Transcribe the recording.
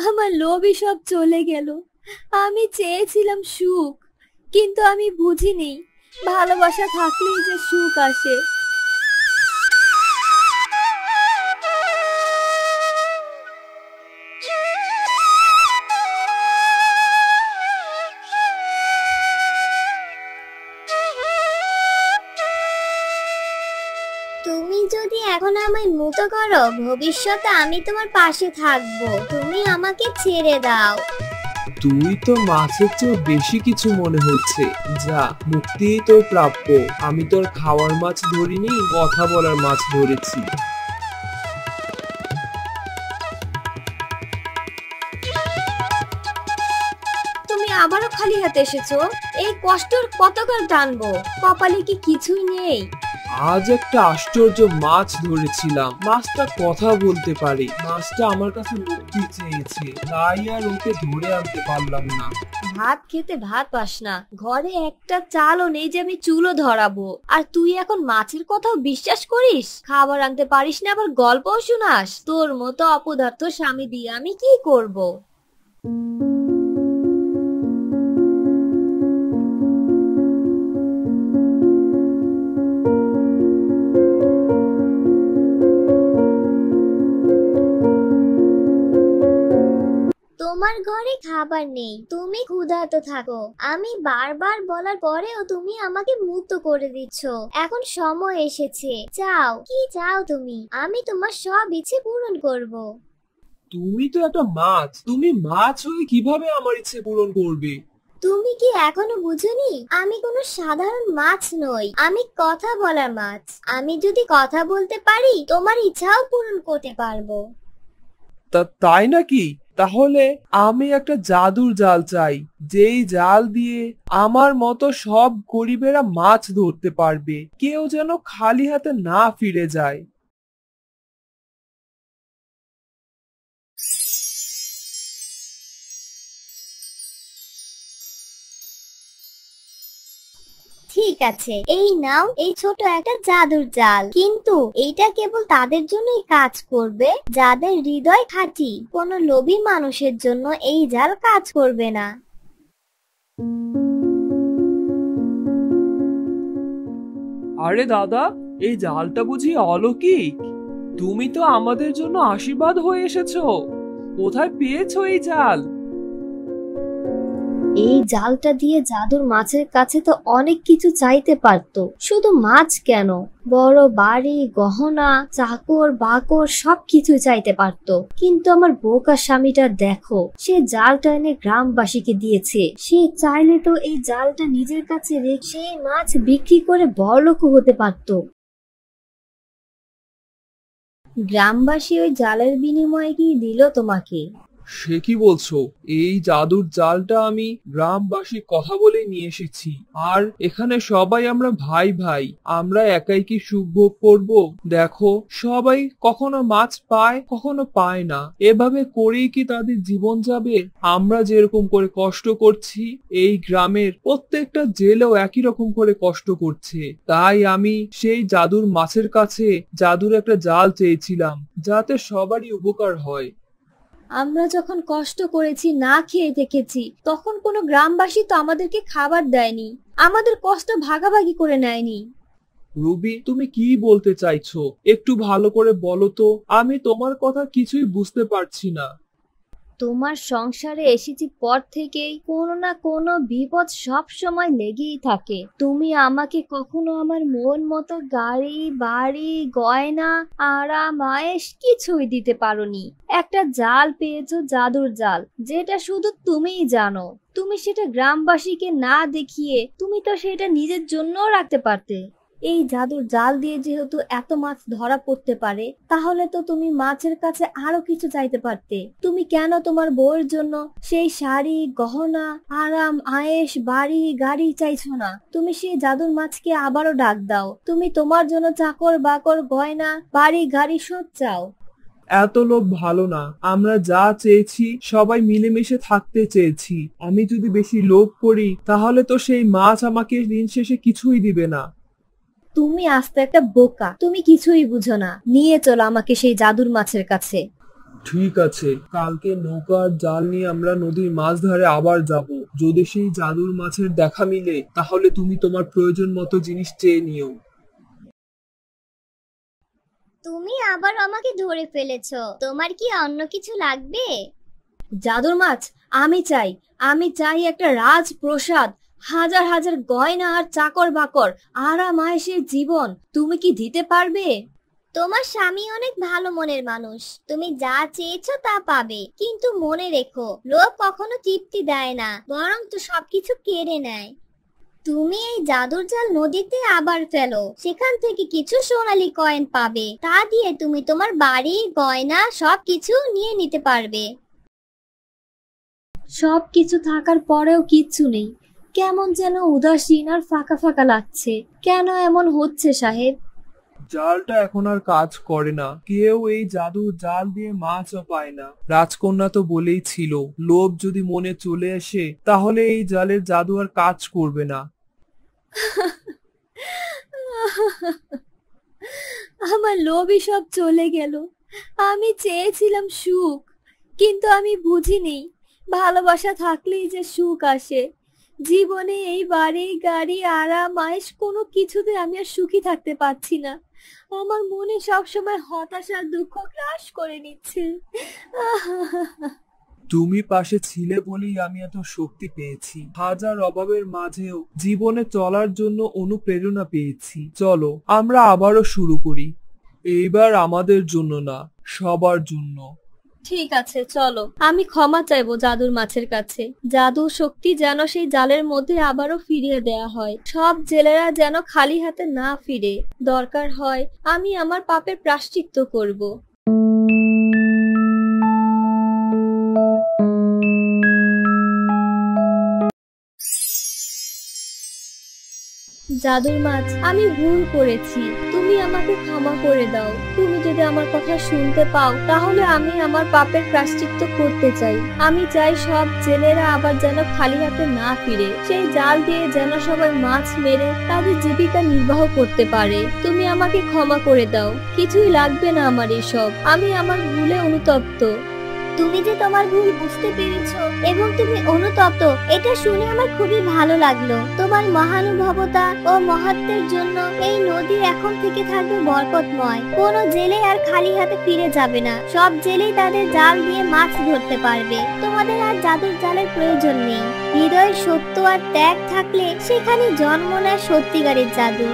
আমার লোভই সব চলে গেল। আমি চেয়েছিলাম সুখ, কিন্তু আমি বুঝিনি ভালোবাসা থাকলেই যে সুখ আসে। তুমি যদি এখন আমায় মুক্ত করো, ভবিষ্যতে আমি তোমার পাশে থাকবো। তুমি আমাকে ছেড়ে দাও। তুই তো মাছের চেয়ে বেশি কিছু মনে হচ্ছে। যা, মুক্তিই তোর প্রাপ্য। আমি তোর খাওয়ার মাছ ধরিনি, কথা বলার মাছ ধরেছি। তুমি আবারও খালি হাতে এসেছো। এই কষ্টের কতকাল টানবো? কপালে কি কিছুই নেই? আজ একটা আশ্চর্য মাছ ধরেছিলাম। মাছটা কথা বলতে পারে। মাছটা আমার কাছে মুক্তি চেয়েছে, তাই আর ওকে ধরে আনতে পারলাম না। ভাত খেতে ভাত পাস না, ঘরে একটা চালও নেই যে আমি চুলো ধরাবো, আর তুই এখন মাছের কথাও বিশ্বাস করিস? খাবার আনতে পারিস না, আবার গল্পও শোনাস? তোর মতো অপদার্থ স্বামী দিয়ে আমি কি করব? তোমার ঘরে খাবার নেই, তুমি ক্ষুধার্ত থাকো। আমি বারবার বলার পরেও তুমি আমাকে মুক্ত করে দিচ্ছ। এখন সময় এসেছে, চাও কি চাও তুমি? আমি তোমার সব ইচ্ছে পূরণ করব। তুমি তো একটা মাছ। তুমি মাছ হয়ে কিভাবে আমার ইচ্ছে পূরণ করবে? তুমি কি এখনো বুঝোনি? আমি কোনো সাধারণ মাছ নই, আমি কথা বলার মাছ। আমি যদি কথা বলতে পারি, তোমার ইচ্ছাও পূরণ করতে পারবো। তাই নাকি? তাহলে আমি একটা জাদুর জাল চাই, যেই জাল দিয়ে আমার মতো সব গরিবেরা মাছ ধরতে পারবে। কেউ যেন খালি হাতে না ফিরে যায়। ঠিক আছে, এই নাও এই ছোট একটা জাদুর জাল। কিন্তু এইটা কেবল তাদের জন্যই কাজ করবে যাদের হৃদয় খাঁটি। কোনো লোভী মানুষের জন্য এই জাল কাজ করবে না। আরে দাদা, এই জালটা বুঝি অলৌকিক? তুমি তো আমাদের জন্য আশীর্বাদ হয়ে এসেছো। কোথায় পেয়েছো এই জাল? এই জালটা দিয়ে জাদুর মাছের কাছে তো অনেক কিছু চাইতে পারতো, শুধু মাছ কেন, বড় বাড়ি, গহনা, চাকর বাকর সবকিছু চাইতে পারতো। কিন্তু আমার বোকা স্বামীটা দেখো, সে জালটা এনে গ্রামবাসীকে দিয়েছে। সে চাইলে তো এই জালটা নিজের কাছে রেখে সেই মাছ বিক্রি করে বড়লোকও হতে পারতো। গ্রামবাসী ওই জালের বিনিময়ে কি দিল তোমাকে? সে কি বলছো? এই জাদুর জালটা আমি গ্রামবাসীর কথা বলে নিয়ে এসেছি। আর এখানে সবাই আমরা ভাই ভাই। আমরা একাই কি সুখ ভোগ করবো? দেখো, সবাই কখনো মাছ পায়, কখনো পায় না। এভাবে করেই কি তাদের জীবন যাবে? আমরা যেরকম করে কষ্ট করছি, এই গ্রামের প্রত্যেকটা জেলেও একই রকম করে কষ্ট করছে। তাই আমি সেই জাদুর মাছের কাছে জাদুর একটা জাল চেয়েছিলাম, যাতে সবারই উপকার হয়। আমরা যখন কষ্ট করেছি, না খেয়ে থেকেছি, তখন কোনো গ্রামবাসী তো আমাদেরকে খাবার দেয়নি, আমাদের কষ্ট ভাগাভাগি করে নেয়নি। রুবি, তুমি কি বলতে চাইছো? একটু ভালো করে বলো তো। আমি তোমার কথা কিছুই বুঝতে পারছি না। তোমার সংসারে এসেছি পর থেকেই কোনো না কোনো বিপদ সব সময় লেগেই থাকে। তুমি আমাকে কখনো আমার মন মতো গাড়ি, বাড়ি, গয়না, আরাম, আয়েশ কিছুই দিতে পারোনি। একটা জাল পেয়েছো, জাদুর জাল, যেটা শুধু তুমিই জানো। তুমি সেটা গ্রামবাসীকে না দেখিয়ে তুমি তো সেটা নিজের জন্যও রাখতে পারতে। এই জাদুর জাল দিয়ে যেহেতু এত মাছ ধরা পড়তে পারে, তাহলে তো তুমি মাছের কাছে আরো কিছু চাইতে পারতে। তুমি কেন তোমার বউয়ের জন্য সেই শাড়ি, গহনা, আরাম, আয়েশ, বাড়ি, গাড়ি চাইছো না? তুমি সেই জাদুর মাছকে আবারও ডাক দাও। তুমি তোমার জন্য চাকর বাকর, গয়না, বাড়ি, গাড়ি সব চাও। এত লোভ ভালো না। আমরা যা চেয়েছি সবাই মিলেমিশে থাকতে চেয়েছি। আমি যদি বেশি লোভ করি, তাহলে তো সেই মাছ আমাকে দিন শেষে কিছুই দিবে না। তুমি আস্তে একটা বোকা, তুমি কিছুই বুঝো না। নিয়ে চলো আমাকে সেই জাদুর মাছের কাছে। ঠিক আছে, কালকে নৌকা আর জাল নিয়ে আমরা নদীর মাছ ধারে আবার যাব। যদি সেই জাদুর মাছের দেখা মিলে তাহলে তুমি তোমার প্রয়োজন মতো জিনিস চেয়ে নিও। তুমি আবার আমাকে ধরে ফেলেছো, তোমার কি অন্য কিছু লাগবে? জাদুর মাছ আমি চাই একটা রাজপ্রসাদ, হাজার হাজার গয়না আর চাকর বাকর, আরাম আয়েশের জীবন। তুমি কি দিতে পারবে? তোমার স্বামী অনেক ভালো মনের মানুষ, তুমি যা চেয়েছো তা পাবে, কিন্তু মনে রেখো লোভ কখনো তৃপ্তি দেয় না, বরং তো সবকিছু কেড়ে নেয়। তুমি এই জাদুর জাল নদীতে আবার ফেলো, সেখান থেকে কিছু সোনালী কয়েন পাবে, তা দিয়ে তুমি তোমার বাড়ি গয়না সবকিছু নিয়ে নিতে পারবে। সবকিছু থাকার পরেও কিচ্ছু নেই, কেমন যেন উদাসীন আর ফাঁকা ফাঁকা লাগছে। কেন এমন হচ্ছে সাহেব? জালটা এখন আর কাজ করে না, কেউ এই জাদুর জাল দিয়ে মাছও পায় না। রাজকন্যা তো বলেই ছিল, লোভ যদি মনে চলে আসে তাহলে এই জালের জাদু আর কাজ করবে না। আমার লোভই সব চলে গেল। আমি চেয়েছিলাম সুখ, কিন্তু আমি বুঝিনি ভালোবাসা থাকলেই যে সুখ আসে। জীবনে এই বাড়ি গাড়ি আরাম আয়েশ কোনো কিছুতে আমি আর সুখী থাকতে পারছি না। আমার মনে সবসময় হতাশা দুঃখ গ্রাস করে নিচ্ছে। তুমি পাশে ছিলে বলেই আমি এত শক্তি পেয়েছি। হাজার অভাবের মাঝেও জীবনে চলার জন্য অনুপ্রেরণা পেয়েছি। চলো আমরা আবারও শুরু করি, এইবার আমাদের জন্য না, সবার জন্য। ঠিক আছে চলো, আমি ক্ষমা চাইবো জাদুর মাছের কাছে। জাদু শক্তি যেন সেই জালের মধ্যে আবারও ফিরিয়ে দেয়া হয়। সব জেলেরা যেন খালি হাতে না ফিরে। দরকার হয় আমি আমার পাপের প্রায়শ্চিত্ত করব। জাদুর মাছ, আমি ভুল করেছি, তুমি আমাকে ক্ষমা করে দাও। তুমি যদি আমার কথা শুনতে পাও তাহলে আমি আমার পাপের প্রায়শ্চিত্ত করতে চাই। আমি চাই সব জেলেরা আবার যেন খালি হাতে না ফিরে, সেই জাল দিয়ে যেন সবাই মাছ মেরে তাদের জীবিকা নির্বাহ করতে পারে। তুমি আমাকে ক্ষমা করে দাও, কিছুই লাগবে না আমার এসব। আমি আমার ভুলে অনুতপ্ত। তুমি যে তোমার ভুল বুঝতে পেরেছো এবং তুমি অনুতপ্ত, এটা শুনে আমার খুবই ভালো লাগলো। তোমার মহানুভবতা ও মহত্বের জন্য এই নদী এখন থেকে থাকবে বরকতময়। কোনো জেলে আর খালি হাতে ফিরে যাবে না, সব জেলেই তাদের জাল দিয়ে মাছ ধরতে পারবে। তোমাদের আর জাদুর জালের প্রয়োজন নেই। হৃদয়ের সত্য আর ত্যাগ থাকলে সেখানে জন্ম নেয় সত্যিকারের জাদু।